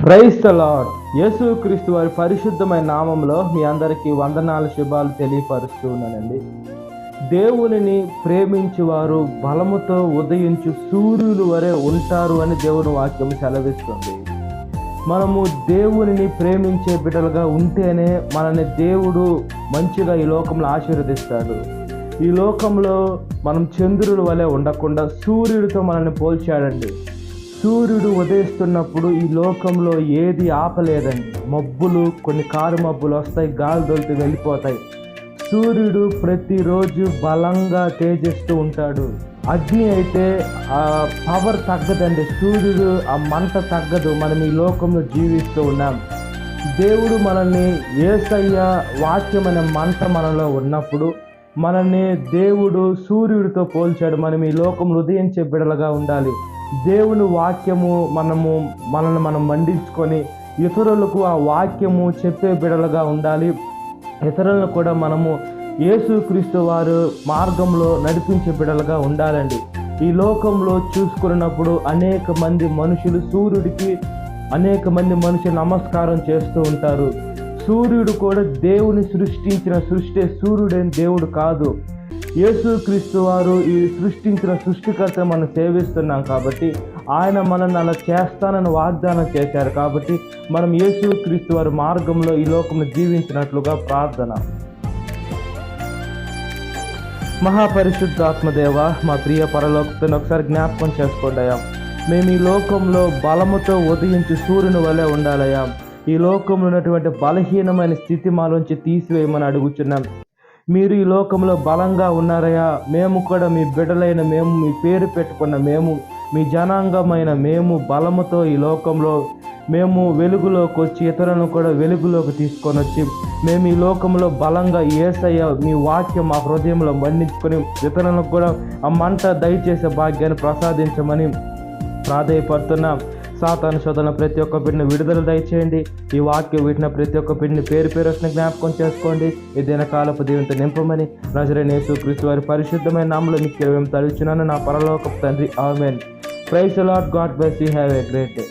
Praise the lord. యేసుక్రీస్తు వారి పరిశుద్ధమైన నామంలో మీ అందరికీ వందనాలు, శుభాలు తెలియపరుస్తూ ఉన్నానండి. దేవునిని ప్రేమించువారు బలముతో ఉదయించు సూర్యులు వరే ఉంటారు అని దేవుని వాక్యం సెలవిస్తుంది. మనము దేవునిని ప్రేమించే బిడ్డలుగా ఉంటేనే మనల్ని దేవుడు మంచిగా ఈ లోకంలో ఆశీర్వదిస్తాడు. ఈ లోకంలో మనం చంద్రుడి వలె ఉండకుండా సూర్యుడితో మనల్ని పోల్చాడండి. సూర్యుడు ఉదయిస్తున్నప్పుడు ఈ లోకంలో ఏది ఆపలేదండి. మబ్బులు, కొన్ని కారు మబ్బులు వస్తాయి, గాలి తోలితే వెళ్ళిపోతాయి. సూర్యుడు ప్రతిరోజు బలంగా తేజస్తూ ఉంటాడు. అగ్ని అయితే ఆ పవర్ తగ్గదండి. సూర్యుడు ఆ మంట తగ్గదు. మనం ఈ లోకంలో జీవిస్తూ ఉన్నాం. దేవుడు మనల్ని యేసయ్య వాక్యం అనే మంట మనలో ఉన్నప్పుడు మనల్ని దేవుడు సూర్యుడితో పోల్చాడు. మనం ఈ లోకంలో ఉదయించే బిడలుగా ఉండాలి. దేవుని వాక్యము మనల్ని మనం మండించుకొని ఇతరులకు ఆ వాక్యము చెప్పే బిడలుగా ఉండాలి. ఇతరులను కూడా మనము యేసుక్రీస్తు వారు మార్గంలో నడిపించే బిడలుగా ఉండాలండి. ఈ లోకంలో చూసుకున్నప్పుడు అనేక మంది మనుషులు సూర్యుడికి నమస్కారం చేస్తూ ఉంటారు. సూర్యుడు కూడా దేవుని సృష్టించిన సృష్టి. సూర్యుడైన దేవుడు కాదు. యేసుక్రీస్తు వారు ఈ సృష్టించిన సృష్టికర్త మనం సేవిస్తున్నాం కాబట్టి ఆయన మనల్ని అలా చేస్తానని వాగ్దానం చేశారు. కాబట్టి మనం యేసుక్రీస్తు వారి మార్గంలో ఈ లోకంలో జీవించినట్లుగా ప్రార్థన. మహాపరిశుద్ధాత్మదేవ, మా ప్రియ పరలోకతను ఒకసారి జ్ఞాపకం చేసుకోండియా. మేము ఈ లోకంలో బలముతో ఉదయించి సూర్యుని వలె ఉండాలయ్యా. ఈ లోకంలో ఉన్నటువంటి బలహీనమైన స్థితి మాలోంచి తీసివేయమని అడుగుచున్నాం. మీరు ఈ లోకంలో బలంగా ఉన్నారయ్యా. మేము కూడా మీ బిడ్డలైన మేము, మీ పేరు పెట్టుకున్న మేము, మీ జనాంగమైన మేము బలముతో ఈ లోకంలో మేము వెలుగులోకి వచ్చి ఇతరులను కూడా వెలుగులోకి తీసుకొని వచ్చి మేము ఈ లోకంలో బలంగా యేసయ్య మీ వాక్యం మా హృదయంలో మండించుకొని ఇతరులకు కూడా ఆ మంట దయచేసే భాగ్యాన్ని ప్రసాదించమని ప్రాధేయపడుతున్నాం. సాతాను శోధన ప్రతి ఒక్క బిడ్డను విడుదల దయచేయండి. ఈ వాక్యం వింటున్న ప్రతి ఒక్క బిడ్డని పేరు వచ్చిన జ్ఞాపకం చేసుకోండి. ఈ దినకాలపు దీవెనతో నింపమని నజరేయుడైన యేసుక్రీస్తు వారి పరిశుద్ధమైన నామములో మీకు తలుచున్నాను నా పరలోకపు తండ్రి. ఆమేన్. Praise the Lord. God bless you. Have a great day.